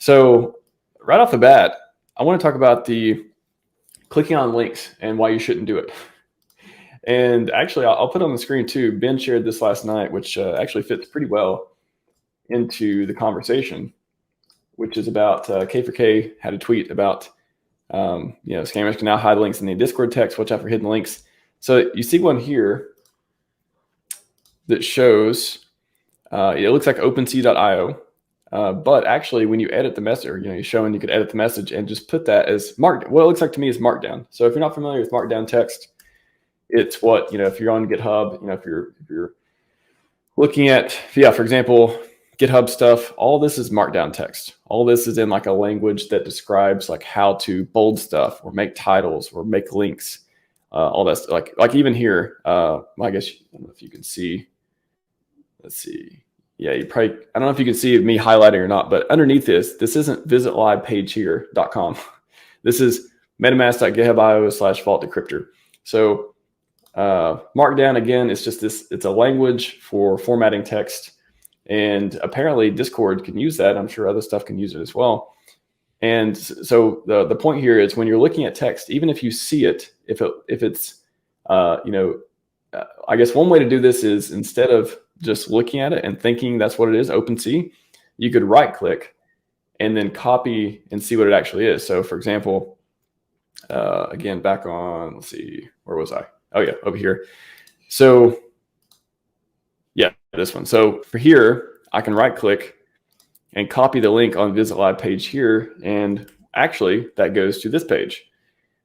So right off the bat, I want to talk about the clicking on links and why you shouldn't do it. And actually, I'll put it on the screen too. Ben shared this last night, which actually fits pretty well into the conversation, which is about K4K had a tweet about, scammers can now hide links in the Discord text, watch out for hidden links. So you see one here that shows, it looks like OpenSea.io. But actually, when you edit the message, or you're showing you could edit the message and just put that as marked. What it looks like to me is Markdown. So if you're not familiar with Markdown text, it's what if you're on GitHub, if you're looking at, for example, GitHub stuff, all this is Markdown text. All this is in like a language that describes like how to bold stuff or make titles or make links. All that stuff. Like even here, I guess I don't know if you can see. Let's see. Yeah, I don't know if you can see me highlighting or not, but underneath this isn't visitlibpagehere.com. This is metamask.github.io/vault decryptor. So Markdown, again, it's just it's a language for formatting text. And apparently Discord can use that. I'm sure other stuff can use it as well. And so the point here is when you're looking at text, even if you see it, if it's, I guess one way to do this is instead of just looking at it and thinking that's what it is, OpenSea, you could right click and then copy and see what it actually is. So for example, again, back on, let's see, where was I? Oh yeah, over here. So yeah, this one. So for here, I can right click and copy the link on Visit Live page here. And actually that goes to this page.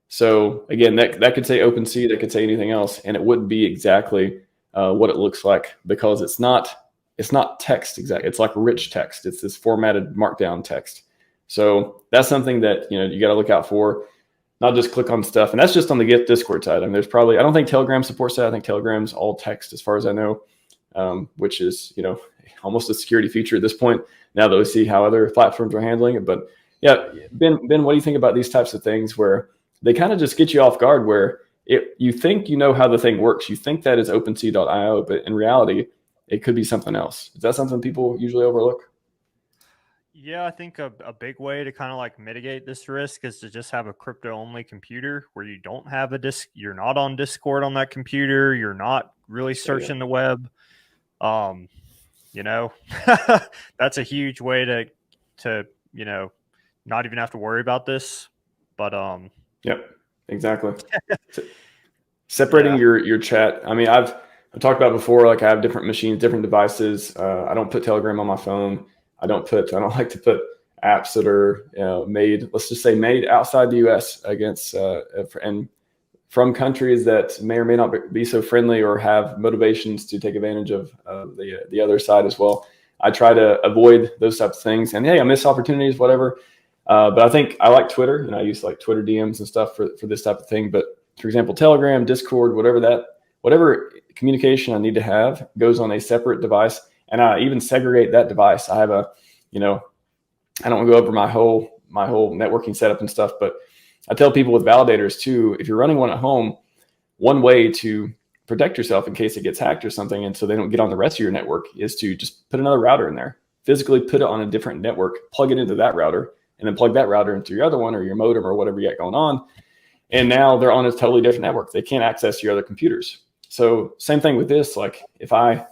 So again, that could say OpenSea, that could say anything else, and it wouldn't be exactly what it looks like because it's not text exactly. It's like rich text. It's this formatted Markdown text. So that's something that you got to look out for. Not just click on stuff, and that's just on the Discord side. I mean, I don't think Telegram supports that. I think Telegram's all text as far as I know, which is almost a security feature at this point. Now that we see how other platforms are handling it, but yeah, Ben, what do you think about these types of things where they kind of just get you off guard, where you think how the thing works, you think that is OpenSea.io, but in reality, it could be something else. Is that something people usually overlook? Yeah, I think a big way to kind of like mitigate this risk is to just have a crypto-only computer where you don't have you're not on Discord on that computer, you're not really searching the web. That's a huge way to not even have to worry about this. But yep, exactly. Separating your chat. I mean, I've talked about before, like I have different machines, different devices. I don't put Telegram on my phone. I don't like to put apps that are made, let's just say made outside the US against and from countries that may or may not be so friendly or have motivations to take advantage of the other side as well. I try to avoid those types of things. And hey, I miss opportunities, whatever. But I think I like Twitter, and I use like Twitter DMs and stuff for this type of thing. But for example, Telegram, Discord, whatever communication I need to have goes on a separate device. And I even segregate that device. I have I don't want to go over my whole networking setup and stuff, but I tell people with validators too, if you're running one at home, one way to protect yourself in case it gets hacked or something, and so they don't get on the rest of your network, is to just put another router in there, physically put it on a different network, plug it into that router, and then plug that router into your other one or your modem or whatever you got going on. And now they're on a totally different network. They can't access your other computers. So same thing with this. Like if I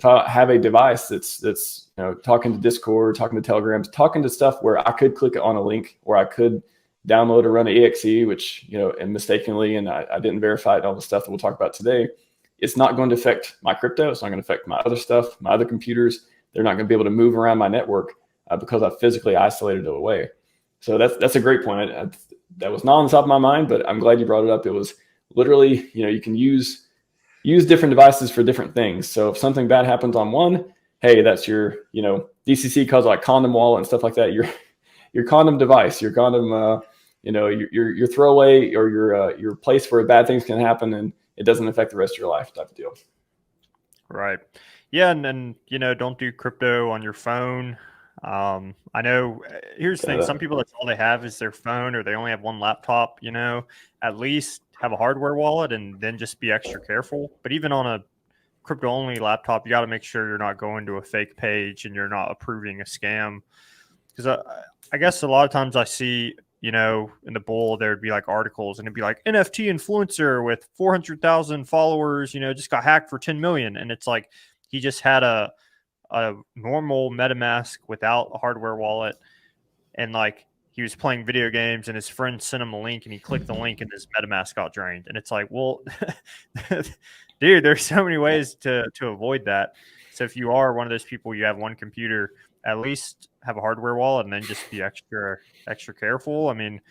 have a device that's talking to Discord, talking to Telegram, talking to stuff where I could click on a link, or I could download or run an exe, which and mistakenly, and I didn't verify it, all the stuff that we'll talk about today, it's not going to affect my crypto. It's not going to affect my other stuff, my other computers. They're not going to be able to move around my network because I physically isolated it away. So that's a great point. That was not on the top of my mind, but I'm glad you brought it up. It was literally, you can use different devices for different things. So if something bad happens on one, hey, that's your, DCC calls like condom wallet and stuff like that. Your condom device, your condom, your throwaway or your place where bad things can happen and it doesn't affect the rest of your life type of deal. Right. Yeah. And don't do crypto on your phone. I know here's the thing. Some people, that's all they have is their phone, or they only have one laptop, at least have a hardware wallet and then just be extra careful. But even on a crypto only laptop, you got to make sure you're not going to a fake page and you're not approving a scam. Because I guess a lot of times I see, in the bull, there'd be like articles and it'd be like NFT influencer with 400,000 followers, just got hacked for 10 million. And it's like, he just had a normal MetaMask without a hardware wallet. And like, he was playing video games and his friend sent him a link and he clicked the link and his MetaMask got drained. And it's like, well, dude, there's so many ways to avoid that. So if you are one of those people, you have one computer, at least have a hardware wallet and then just be extra careful. I mean,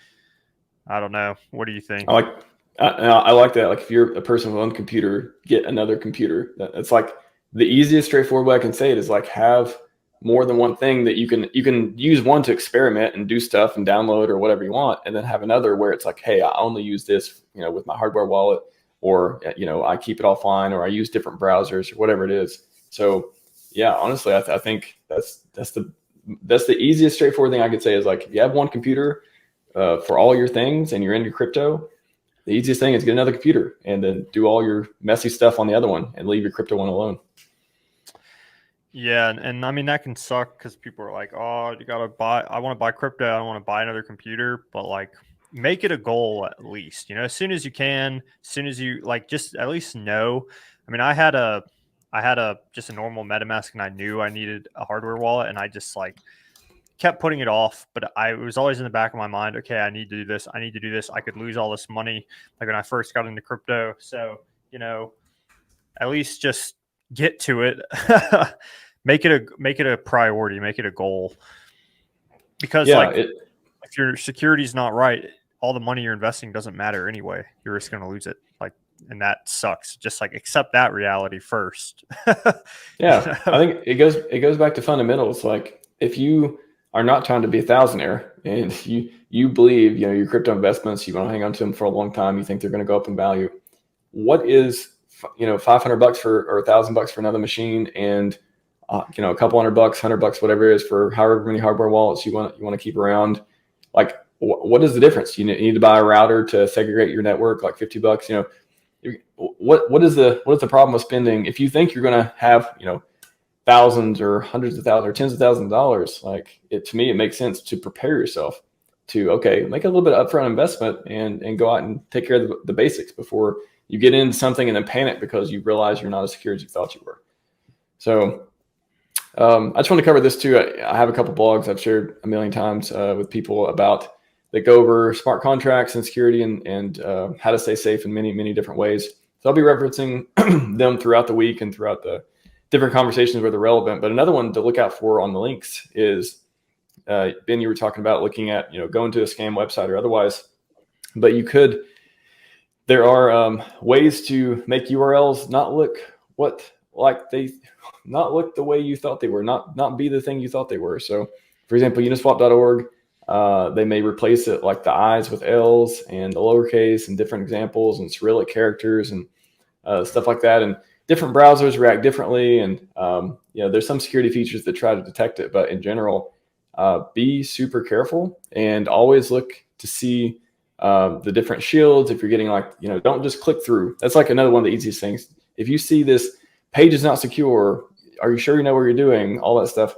I don't know. What do you think? I like that. Like if you're a person with one computer, get another computer. It's like the easiest, straightforward way I can say it is like have more than one thing that you can use one to experiment and do stuff and download or whatever you want, and then have another where it's like, hey, I only use this, with my hardware wallet, or I keep it offline, or I use different browsers or whatever it is. So yeah, honestly, I think that's the easiest, straightforward thing I could say is like if you have one computer for all your things and you're into crypto, the easiest thing is get another computer and then do all your messy stuff on the other one and leave your crypto one alone. Yeah, and I mean that can suck because people are like, "Oh, you gotta buy. I want to buy crypto. I don't want to buy another computer." But like, make it a goal at least. As soon as you can, as soon as you like, just at least know. I mean, I had a just a normal MetaMask, and I knew I needed a hardware wallet, and I just like kept putting it off. But it was always in the back of my mind. Okay, I need to do this. I need to do this. I could lose all this money like when I first got into crypto. So at least just get to it. Make it a priority, make it a goal, because if your security is not right, all the money you're investing doesn't matter anyway. You're just going to lose it, and that sucks. Just accept that reality first. Yeah, I think it goes back to fundamentals. Like if you are not trying to be a thousandaire and you believe your crypto investments, you want to hang on to them for a long time, you think they're going to go up in value. What is $500 or $1,000 for another machine, and a couple $100, $100, whatever it is, for however many hardware wallets you want to keep around. Like, what is the difference? You need to buy a router to segregate your network, like $50. What is the problem with spending? If you think you're going to have thousands or hundreds of thousands or tens of thousands of dollars, to me it makes sense to prepare yourself to make a little bit of upfront investment and go out and take care of the basics before you get into something and then panic because you realize you're not as secure as you thought you were. So I just want to cover this too. I have a couple blogs I've shared a million times with people that go over smart contracts and security and how to stay safe in many, many different ways. So I'll be referencing them throughout the week and throughout the different conversations where they're relevant. But another one to look out for on the links is, Ben, you were talking about looking at, going to a scam website or otherwise, but there are ways to make URLs not look the way you thought they were, not be the thing you thought they were. So for example, uniswap.org, they may replace it like the I's with L's and the lowercase and different examples and Cyrillic characters and stuff like that. And different browsers react differently. And, there's some security features that try to detect it, but in general, be super careful and always look to see the different shields. If you're getting don't just click through. That's like another one of the easiest things. If you see this page is not secure, are you sure you know what you're doing? All that stuff.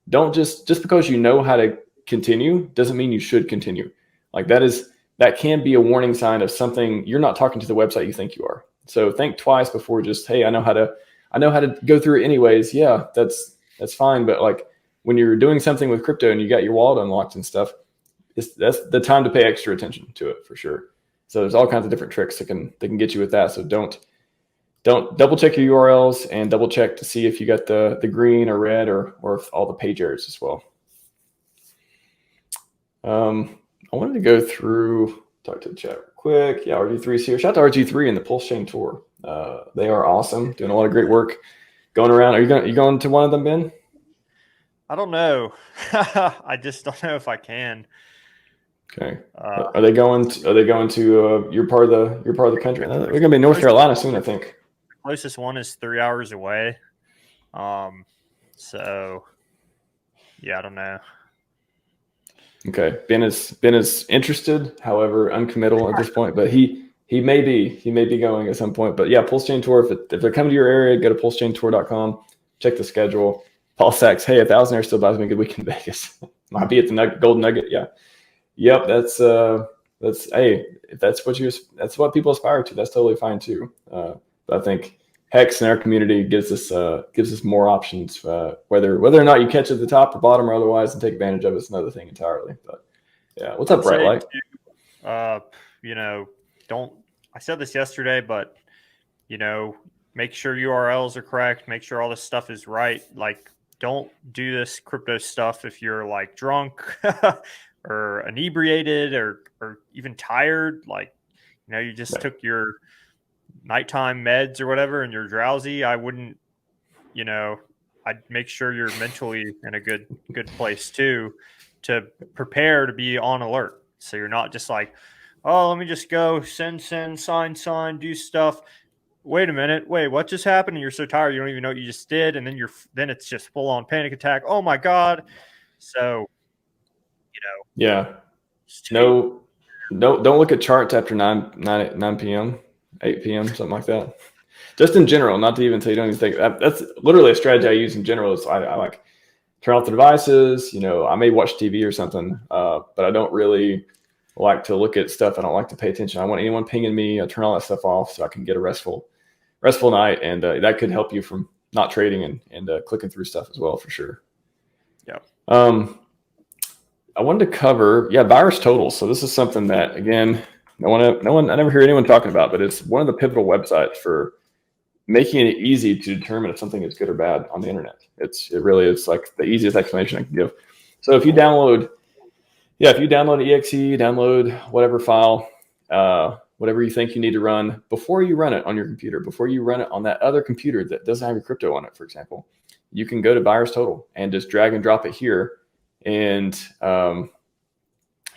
Don't just because you know how to continue doesn't mean you should continue. That can be a warning sign of something. You're not talking to the website you think you are. So think twice before just, hey, I know how to go through it anyways. Yeah, that's fine. But when you're doing something with crypto and you got your wallet unlocked and stuff, that's the time to pay extra attention to it for sure. So there's all kinds of different tricks that can get you with that. So don't double check your URLs and double check to see if you got the green or red or if all the page errors as well. I wanted to go through, talk to the chat real quick. Yeah, RG3's here. Shout out to RG3 and the PulseChain tour. They are awesome, doing a lot of great work going around. Are you going to one of them, Ben? I don't know. I just don't know if I can. Okay. Are they going to your part of the country? They're going to be in North Carolina soon, I think. The closest one is 3 hours away. So yeah, I don't know. Okay. Ben is interested, however, uncommittal at this point, but he may be going at some point. But yeah, PulseChain tour. If they're coming to your area, go to pulsechaintour.com, check the schedule. Paul Sachs, hey, $1,000 still buys me a good week in Vegas. Might be at the Golden Nugget. Yeah. Yep. That's hey, if that's what people aspire to, that's totally fine too. But I think Hex in our community gives us more options. Whether or not you catch at the top or bottom or otherwise and take advantage of it's another thing entirely. But yeah, what's up, Bright Light? I said this yesterday, but make sure URLs are correct. Make sure all this stuff is right. Like, don't do this crypto stuff if you're like drunk or inebriated or even tired. Like, you just took your nighttime meds or whatever and you're drowsy. I wouldn't, I'd make sure you're mentally in a good place too, to prepare to be on alert. So you're not just like, oh, let me just go send, sign, do stuff. Wait a minute. Wait, what just happened? And you're so tired, you don't even know what you just did. And then it's just full on panic attack. Oh my God. So, yeah. No, don't look at charts after 9 p.m., 8 p.m., something like that. Just in general, not to even say you don't even think that's literally a strategy I use in general. Is I like turn off the devices. I may watch TV or something, but I don't really like to look at stuff. I don't like to pay attention. I want anyone pinging me. I turn all that stuff off so I can get a restful night, and that could help you from not trading and clicking through stuff as well for sure. Yeah. I wanted to cover virus totals. So this is something that again, no one I never hear anyone talking about, but it's one of the pivotal websites for making it easy to determine if something is good or bad on the internet. It really is like the easiest explanation I can give. So if you download exe, download whatever file, whatever you think you need to run, before you run it on your computer, before you run it on that other computer that doesn't have your crypto on it, for example, you can go to virus total and just drag and drop it here. And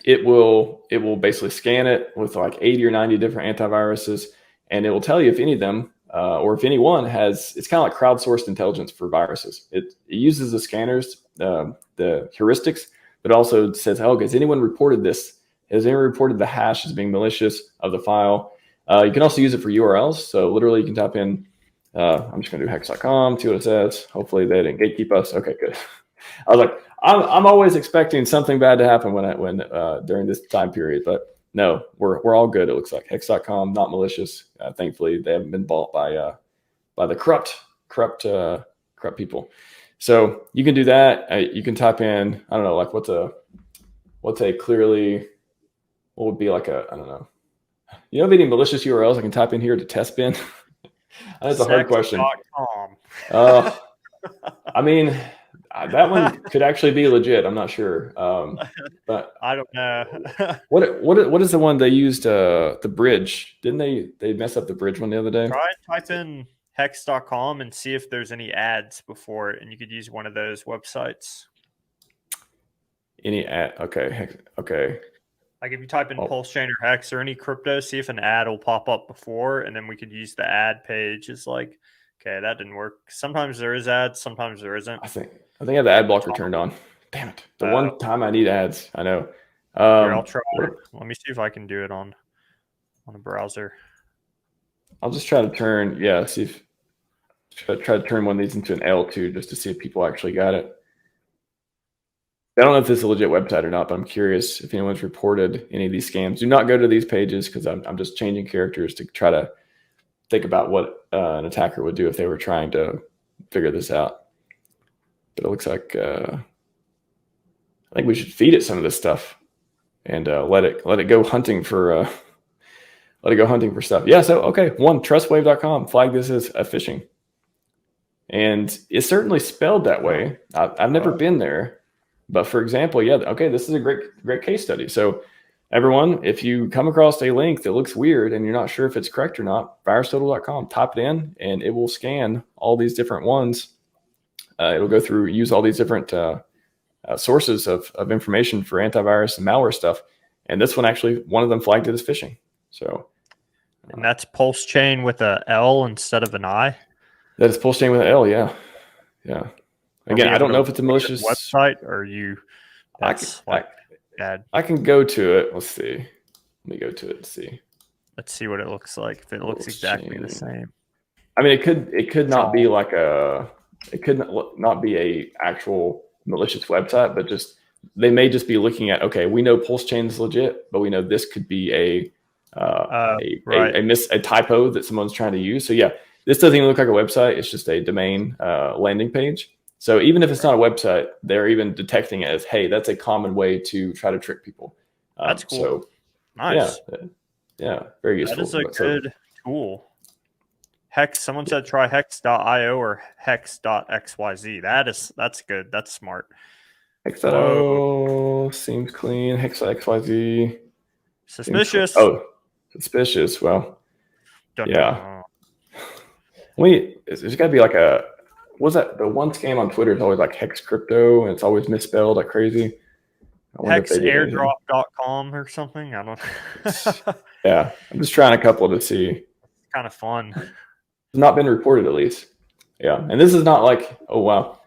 it will basically scan it with like 80 or 90 different antiviruses, and it will tell you if any of them or if anyone has. It's kind of like crowdsourced intelligence for viruses. It uses the scanners, the heuristics, but also says, "Oh, has anyone reported this? Has anyone reported the hash as being malicious of the file?" You can also use it for URLs. So literally, you can type in. I'm just going to do hex.com, see what it says. Hopefully, they didn't gatekeep us. Okay, good. I was like, I'm always expecting something bad to happen when during this time period, but no, we're all good. It looks like hex.com, not malicious. Thankfully, they haven't been bought by the corrupt people. So you can do that. You can type in, I don't know, like what would be like I don't know. Any malicious URLs I can type in here to test bin? That's a hard question. I mean, that one could actually be legit. I'm not sure, but I don't know. what is the one they used? The bridge, didn't they mess up the bridge one the other day? Try type in hex.com and see if there's any ads before it, and you could use one of those websites. Any ad? Okay, okay. Like if you type in PulseChain or Hex or any crypto, see if an ad will pop up before, and then we could use the ad page. It's like, okay, that didn't work. Sometimes there is ads, sometimes there isn't. I think I have the ad blocker turned on. Damn it! The one time I need ads, I know. Here, I'll try. Let me see if I can do it on a browser. I'll just try to turn. Try to turn one of these into an L2 just to see if people actually got it. I don't know if this is a legit website or not, but I'm curious if anyone's reported any of these scams. Do not go to these pages because I'm just changing characters to try to think about what an attacker would do if they were trying to figure this out. But it looks like I think we should feed it some of this stuff and let it go hunting for stuff. Yeah. So okay, trustwave.com flagged this as a phishing, and it's certainly spelled that way. I've never been there. But for example, this is a great case study. So everyone, if you come across a link that looks weird and you're not sure if it's correct or not, virustotal.com, type it in and it will scan all these different ones. It'll go through, use all these different sources of information for antivirus and malware stuff. And this one actually, one of them flagged it as phishing. So, and that's PulseChain with a L instead of an I? That is PulseChain with an L, yeah. Yeah. Again, I don't know if it's a malicious website or you. That's bad. I can go to it. Let's see. Let me go to it and see. Let's see what it looks like. If it looks exactly the same. I mean, it could not be like it could not be a actual malicious website, but just they may just be looking at, okay, we know PulseChain is legit, but we know this could be a typo that someone's trying to use. So yeah, this doesn't even look like a website. It's just a domain landing page. So even if it's not a website, they're even detecting it as, hey, that's a common way to try to trick people. That's cool. So nice. Yeah, very useful. That is a good tool. Hex. Someone said try hex.io or hex.xyz. That's good. That's smart. Hex.io seems clean. Hex.xyz. Suspicious. Suspicious. Well, yeah. There's got to be like what's that? The one scam on Twitter is always like Hex Crypto, and it's always misspelled like crazy. Hexairdrop.com or something. I don't know. Yeah, I'm just trying a couple to see. It's kind of fun. It's not been reported, at least. Yeah, and this is not like, oh wow,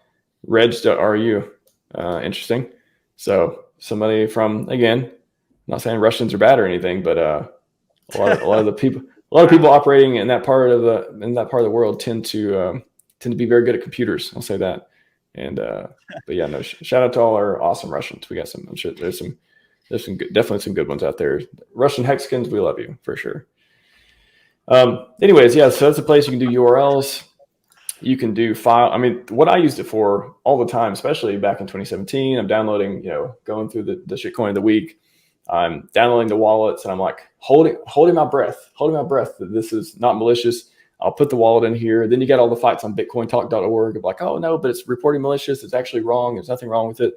reg.ru. Interesting. So somebody from, again, I'm not saying Russians are bad or anything, but a lot of people operating in that part of the world tend to be very good at computers. I'll say that. And but yeah, no. Shout out to all our awesome Russians. We got some. I'm sure there's some definitely some good ones out there. Russian Hexkins, we love you for sure. Anyways, yeah. So that's a place you can do URLs. You can do file. I mean, what I used it for all the time, especially back in 2017, I'm downloading, going through the shitcoin of the week. I'm downloading the wallets, and I'm like holding my breath that this is not malicious. I'll put the wallet in here. Then you get all the fights on bitcointalk.org of like, oh no, but it's reporting malicious. It's actually wrong. There's nothing wrong with it.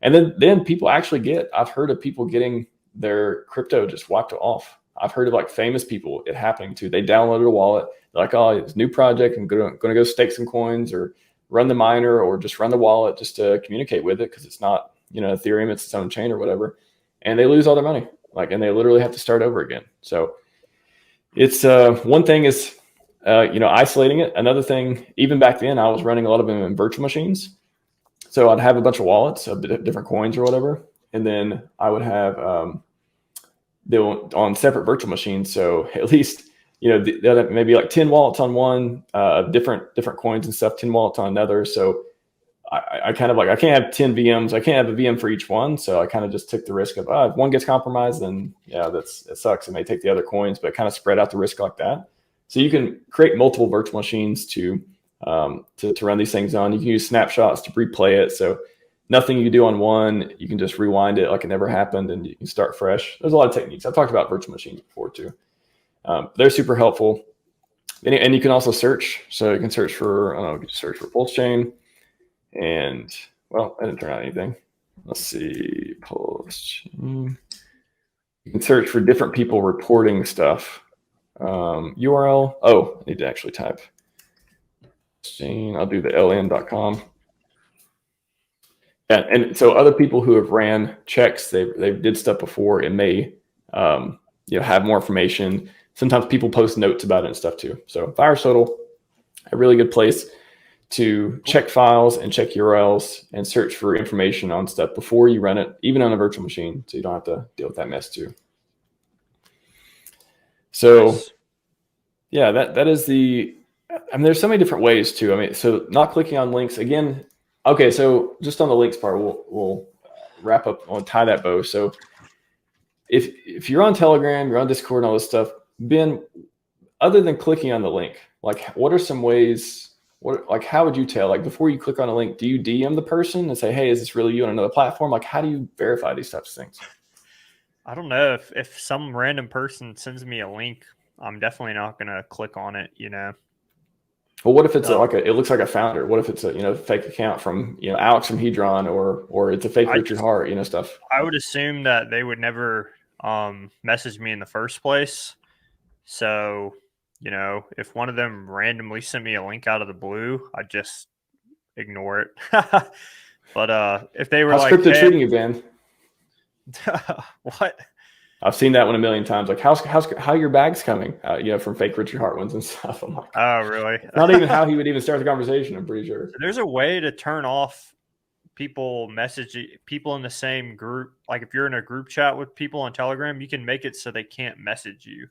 And then people actually I've heard of people getting their crypto just wiped off. I've heard of like famous people it happening to. They downloaded a wallet. They're like, oh, it's a new project. I'm going to go stake some coins or run the miner or just run the wallet just to communicate with it, because it's not, Ethereum, it's its own chain or whatever. And they lose all their money. And they literally have to start over again. So it's one thing is, isolating it. Another thing, even back then, I was running a lot of them in virtual machines. So I'd have a bunch of wallets of different coins or whatever. And then I would have on separate virtual machines. So at least, they'll have maybe like 10 wallets on one, different coins and stuff, 10 wallets on another. So I kind of like, I can't have 10 VMs. I can't have a VM for each one. So I kind of just took the risk of, if one gets compromised, then it sucks. And they take the other coins, but kind of spread out the risk like that. So you can create multiple virtual machines to run these things on. You can use snapshots to replay it. So nothing you do on one, you can just rewind it like it never happened and you can start fresh. There's a lot of techniques. I've talked about virtual machines before too. They're super helpful. And you can also search. So you can search for, you can search for PulseChain. And well, I didn't turn out anything. Let's see, PulseChain. You can search for different people reporting stuff. URL. Oh, I need to actually type. I'll do the ln.com. And so other people who have ran checks, they did stuff before, and may have more information. Sometimes people post notes about it and stuff too. So VirusTotal, a really good place to check files and check URLs and search for information on stuff before you run it, even on a virtual machine, so you don't have to deal with that mess too. So nice. Yeah, that is there's so many different ways too. So not clicking on links again. Okay, so just on the links part, we'll wrap up on tie that bow. So if you're on Telegram, you're on Discord and all this stuff, Ben, other than clicking on the link, like what are some ways, how would you tell, before you click on a link, do you DM the person and say, hey, is this really you on another platform? How do you verify these types of things? I don't know. If some random person sends me a link, I'm definitely not going to click on it, Well, what if it's it looks like a founder? What if it's a fake account from Alex from Hedron, or it's a fake Richard Hart, stuff? I would assume that they would never message me in the first place. So, if one of them randomly sent me a link out of the blue, I'd just ignore it. But if they were how's crypto treating you, Ben? What? I've seen that one a million times. How your bag's coming? From fake Richard Hart ones and stuff. I'm like, oh, really? Not even how he would even start the conversation. I'm pretty sure. There's a way to turn off people in the same group. Like if you're in a group chat with people on Telegram, you can make it so they can't message you.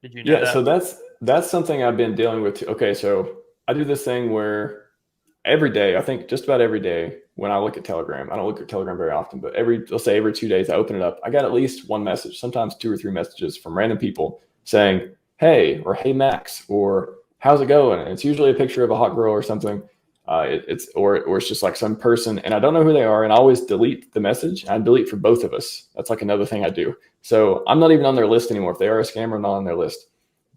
Did you know that? So that's something I've been dealing with too. Okay, so I do this thing where every day, I think just about every day when I look at Telegram, I don't look at Telegram very often, but let's say every 2 days I open it up, I got at least one message, sometimes 2 or 3 messages from random people saying, hey, or hey, Max, or how's it going? And it's usually a picture of a hot girl or something. Or it's just like some person, and I don't know who they are, and I always delete the message. I delete for both of us. That's like another thing I do. So I'm not even on their list anymore. If they are a scammer, I'm not on their list.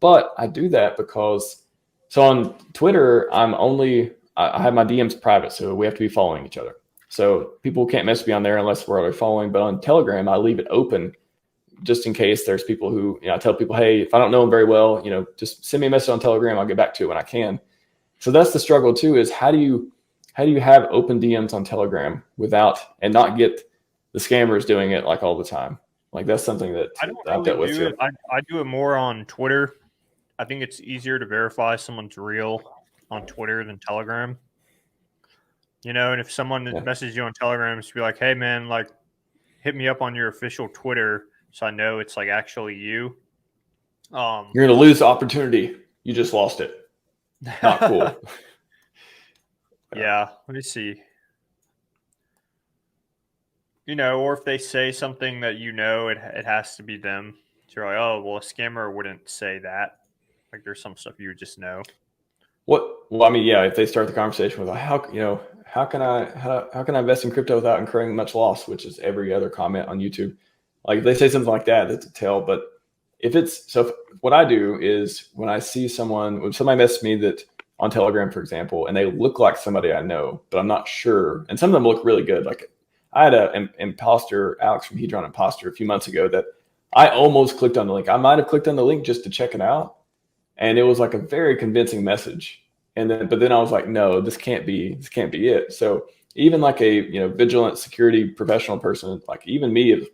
But I do that because, so on Twitter, I have my DMs private, so we have to be following each other. So people can't mess me on there unless we're already following. But on Telegram, I leave it open just in case there's people who, I tell people, hey, if I don't know them very well, just send me a message on Telegram. I'll get back to it when I can. So that's the struggle too, is how do you have open DMs on Telegram and not get the scammers doing it like all the time? Like that's something that I've dealt with too. I do it more on Twitter. I think it's easier to verify someone's real on Twitter than Telegram. And if someone messages you on Telegram, it's be like, hey man, like hit me up on your official Twitter so I know it's like actually you. You're gonna lose the opportunity. You just lost it. Not cool. Yeah, let me see. Or if they say something that it has to be them. So you're like, oh, well, a scammer wouldn't say that. Like there's some stuff you would just know. Well, I mean, yeah, if they start the conversation with like, how can I invest in crypto without incurring much loss, which is every other comment on YouTube. Like if they say something like that, that's a tell. But what I do is when somebody messages me that on Telegram, for example, and they look like somebody I know, but I'm not sure. And some of them look really good. Like I had an imposter, Alex from Hedron Imposter, a few months ago that I almost clicked on the link. I might have clicked on the link just to check it out. And it was like a very convincing message. But then I was like, no, this can't be it. So even like a, vigilant security professional person, like even me,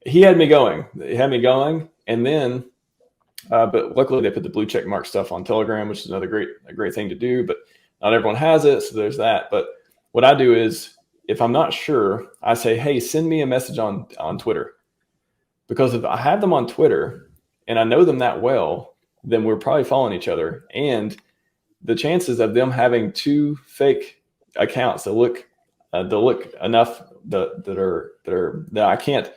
he had me going. And then, but luckily they put the blue check mark stuff on Telegram, which is another great thing to do, but not everyone has it. So there's that. But what I do is if I'm not sure, I say, hey, send me a message on Twitter, because if I have them on Twitter and I know them that well, then we're probably following each other. And the chances of them having 2 fake accounts that look enough that I can't,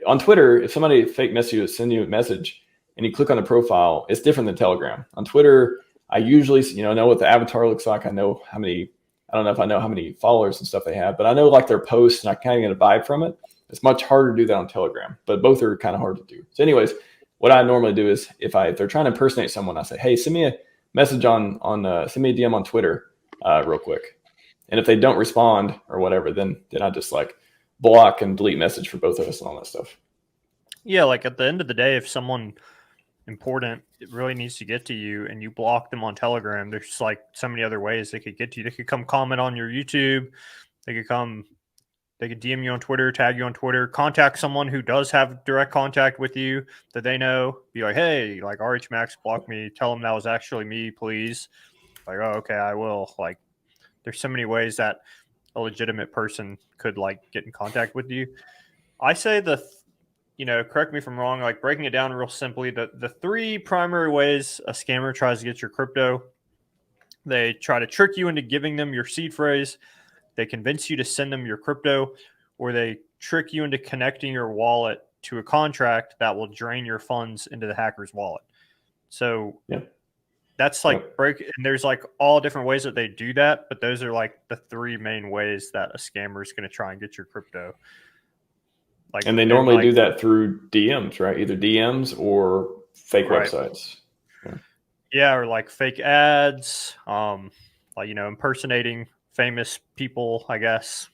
on Twitter, if somebody fake messages, send you a message and you click on the profile, it's different than Telegram. On Twitter, I usually, know what the avatar looks like. I don't know how many followers and stuff they have, but I know like their posts and I kind of get a vibe from it. It's much harder to do that on Telegram, but both are kind of hard to do. So anyways, what I normally do is if they're trying to impersonate someone, I say, hey, send me a message send me a DM on Twitter real quick. And if they don't respond or whatever, then I just like block and delete message for both of us and all that stuff. Yeah, like at the end of the day, if someone important it really needs to get to you and you block them on Telegram, there's like so many other ways they could get to you. They could come comment on your YouTube. They could DM you on Twitter, tag you on Twitter, contact someone who does have direct contact with you that they know. Be like, hey, like RHMax blocked me. Tell them that was actually me, please. Like, oh, okay, I will. Like, there's so many ways that a legitimate person could like get in contact with you. I say correct me if I'm wrong, like breaking it down real simply, the 3 primary ways a scammer tries to get your crypto. They try to trick you into giving them your seed phrase. They convince you to send them your crypto, or they trick you into connecting your wallet to a contract that will drain your funds into the hacker's wallet. So that's like and there's like all different ways that they do that, but those are like the 3 main ways that a scammer is going to try and get your crypto. Like, and they normally do that through DMs, right? Either DMs or fake websites. Yeah, or like fake ads, like impersonating famous people, I guess.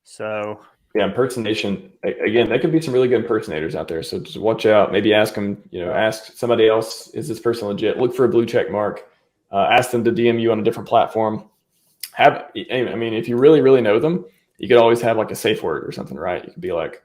So yeah, impersonation. Again, there could be some really good impersonators out there. So just watch out. Maybe ask them. Ask somebody else: is this person legit? Look for a blue check mark. Ask them to DM you on a different platform. If you really, really know them, you could always have like a safe word or something, right? You could be like,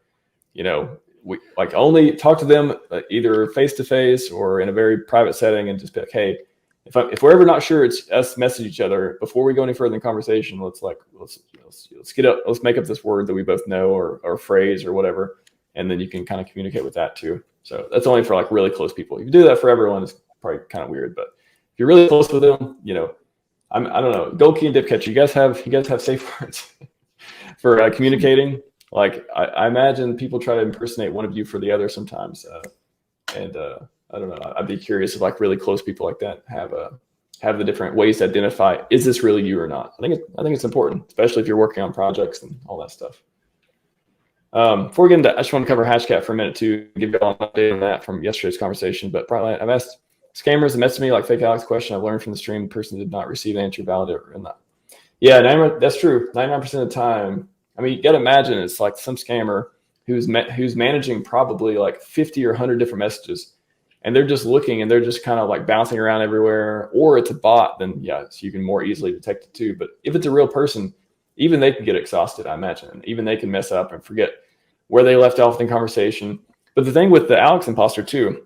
we like only talk to them either face to face or in a very private setting, and just be like, hey, if we're ever not sure, it's us message each other before we go any further in the conversation. Let's make up this word that we both know or phrase or whatever, and then you can kind of communicate with that too. So that's only for like really close people. If you do that for everyone, it's probably kind of weird. But if you're really close with them, I don't know, gold key and dip catcher. You guys have safe words for communicating? Like I imagine people try to impersonate one of you for the other sometimes, and I don't know. I'd be curious if like really close people like that have the different ways to identify, is this really you or not? I think it's important, especially if you're working on projects and all that stuff. Before we get into, I just want to cover Hashcat for a minute to give you all an update on that from yesterday's conversation. But probably I've asked scammers that messaged me like fake Alex question. I've learned from the stream, the person did not receive an answer valid or not. Yeah, that's true. 99% of the time. I mean, you got to imagine it's like some scammer who's managing probably like 50 or 100 different messages. And they're just looking and they're just kind of like bouncing around everywhere, or it's a bot, then yeah, so you can more easily detect it too. But if it's a real person, even they can get exhausted, I imagine. And even they can mess up and forget where they left off in the conversation. But the thing with the Alex imposter too,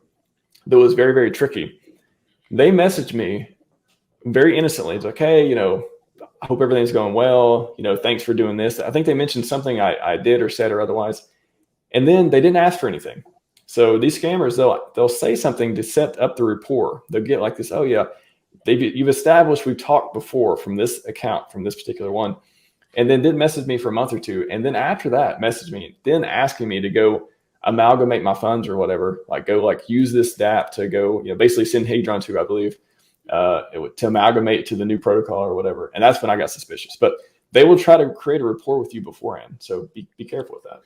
that was very, very tricky. They messaged me very innocently. It's like, hey, I hope everything's going well. Thanks for doing this. I think they mentioned something I did or said or otherwise. And then they didn't ask for anything. So these scammers, they'll say something to set up the rapport. They'll get like this, oh yeah, you've established we've talked before from this account, from this particular one, and then did message me for a month or two. And then after that, message me, then asking me to go amalgamate my funds or whatever, like go like use this DApp to go, basically send Hadron to, I believe, to amalgamate to the new protocol or whatever. And that's when I got suspicious. But they will try to create a rapport with you beforehand. So be careful with that.